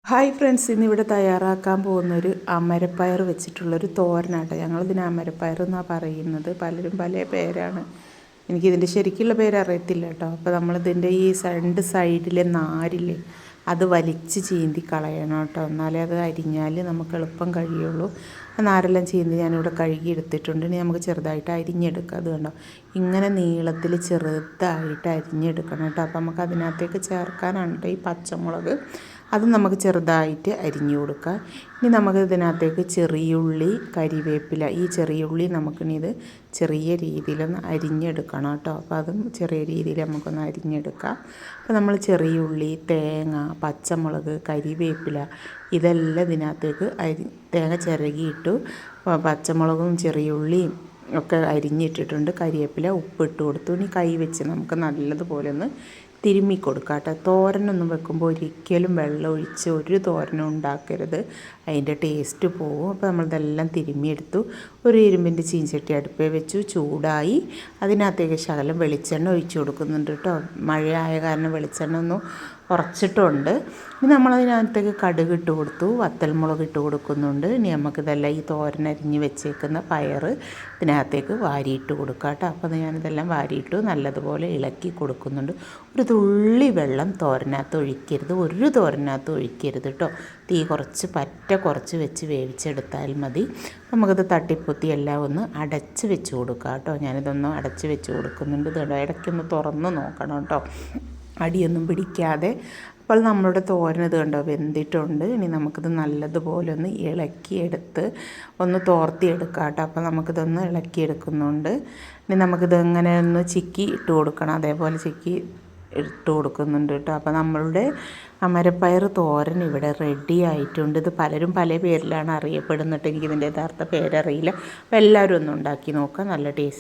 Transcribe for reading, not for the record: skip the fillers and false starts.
Hi friends, ഇന്നിവിടെ തയ്യാറാക്കാൻ പോകുന്നൊരു അമരപ്പയർ വെച്ചിട്ടുള്ളൊരു തോരനാട്ടോ. ഞങ്ങളിതിന് അമരപ്പയർ എന്നാണ് പറയുന്നത്. പലരും പല പേരാണ്. എനിക്കിതിൻ്റെ ശരിക്കുള്ള പേര് അറിയത്തില്ല കേട്ടോ. അപ്പോൾ നമ്മളിതിൻ്റെ ഈ രണ്ട് സൈഡിലെ നാരില്ലേ, അത് വലിച്ച് ചീന്തി കളയണം കേട്ടോ. എന്നാലേ അത് അരിഞ്ഞാൽ നമുക്ക് എളുപ്പം കഴിയുള്ളൂ. ആ നാരെല്ലാം ചീന്തി ഞാനിവിടെ കഴുകി എടുത്തിട്ടുണ്ട്. ഇനി നമുക്ക് ചെറുതായിട്ട് അരിഞ്ഞെടുക്കാം. അത് കണ്ടോ, ഇങ്ങനെ നീളത്തിൽ ചെറുതായിട്ട് അരിഞ്ഞെടുക്കണം കേട്ടോ. അപ്പോൾ നമുക്ക് അതിനകത്തേക്ക് ചേർക്കാനാണ് കേട്ടോ ഈ പച്ചമുളക്. അത് നമുക്ക് ചെറുതായിട്ട് അരിഞ്ഞു കൊടുക്കാം. ഇനി നമുക്ക് ഇതിനകത്തേക്ക് ചെറിയുള്ളി, കരിവേപ്പില, ഈ ചെറിയുള്ളി നമുക്കിനി ഇത് ചെറിയ രീതിയിലൊന്ന് അരിഞ്ഞെടുക്കണം കേട്ടോ. അപ്പോൾ അതും ചെറിയ രീതിയിൽ നമുക്കൊന്ന് അരിഞ്ഞെടുക്കാം. അപ്പോൾ നമ്മൾ ചെറിയുള്ളി, തേങ്ങ, പച്ചമുളക്, കരിവേപ്പില ഇതെല്ലാം ഇതിനകത്തേക്ക് തേങ്ങ ചിരകിയിട്ടു, പച്ചമുളകും ചെറിയുള്ളിയും ഒക്കെ അരിഞ്ഞിട്ടിട്ടുണ്ട്. കരിവേപ്പില ഉപ്പിട്ട് കൊടുത്തു. ഇനി കൈ വെച്ച് നമുക്ക് നല്ലതുപോലെ ഒന്ന് തിരുമ്മി കൊടുക്കാം കേട്ടോ. തോരനൊന്നും വെക്കുമ്പോൾ ഒരിക്കലും വെള്ളം ഒഴിച്ച് ഒരു തോരനും ഉണ്ടാക്കരുത്, അതിൻ്റെ ടേസ്റ്റ് പോകും. അപ്പോൾ നമ്മളിതെല്ലാം തിരുമ്മിയെടുത്തു. ഒരു ഇരുമ്പിൻ്റെ ചീഞ്ചട്ടി അടുപ്പേ വെച്ചു, ചൂടായി. അതിനകത്തേക്ക് ശകലം വെളിച്ചെണ്ണ ഒഴിച്ച് കൊടുക്കുന്നുണ്ട് കേട്ടോ. മഴയായ കാരണം വെളിച്ചെണ്ണ ഒന്ന് കുറച്ചിട്ടുണ്ട്. ഇനി നമ്മളതിനകത്തേക്ക് കടുക് ഇട്ട് കൊടുത്തു, വത്തൽമുളക് ഇട്ട് കൊടുക്കുന്നുണ്ട്. ഇനി നമുക്കിതെല്ലാം ഈ തോരനരിഞ്ഞ് വെച്ചേക്കുന്ന പയർ ഇതിനകത്തേക്ക് വാരിയിട്ട് കൊടുക്കാം കേട്ടോ. അപ്പോൾ ഞാനിതെല്ലാം വാരിയിട്ടു നല്ലതുപോലെ ഇളക്കി കൊടുക്കുന്നുണ്ട്. ഒരു തുള്ളി വെള്ളം തോരനകത്ത് ഒഴിക്കരുത്, ഒരു തോരനകത്ത് ഒഴിക്കരുത് കേട്ടോ. തീ കുറച്ച് വെച്ച് വേവിച്ചെടുത്താൽ മതി. നമുക്കത് തട്ടിപ്പൊത്തി എല്ലാം ഒന്ന് അടച്ച് വെച്ച് കൊടുക്കാം കേട്ടോ. ഞാനിതൊന്ന് അടച്ച് വെച്ച് കൊടുക്കുന്നുണ്ട്. ഇത് ഇടയ്ക്കൊന്ന് തുറന്ന് നോക്കണം കേട്ടോ, അടിയൊന്നും പിടിക്കാതെ. അപ്പോൾ നമ്മളുടെ തോരൻ ഇത് കണ്ടോ വെന്തിട്ടുണ്ട്. ഇനി നമുക്കിത് നല്ലതുപോലെ ഒന്ന് ഇളക്കിയെടുത്ത് ഒന്ന് തോർത്തിയെടുക്കാം കേട്ടോ. അപ്പോൾ നമുക്കിതൊന്ന് ഇളക്കിയെടുക്കുന്നുണ്ട്. ഇനി നമുക്കിത് ഇങ്ങനെ ഒന്ന് ചിക്കി ഇട്ട് കൊടുക്കണം. അതേപോലെ ചിക്കി ഇട്ട് കൊടുക്കുന്നുണ്ട് കേട്ടോ. അപ്പോൾ നമ്മളുടെ അമരപ്പയർ തോരൻ ഇവിടെ റെഡി ആയിട്ടുണ്ട്. ഇത് പലരും പല പേരിലാണ് അറിയപ്പെടുന്നിട്ട്, എനിക്കിതിൻ്റെ യഥാർത്ഥ പേരറിയില്ല. അപ്പോൾ എല്ലാവരും ഒന്ന് ഉണ്ടാക്കി നോക്കാം, നല്ല ടേസ്റ്റ്.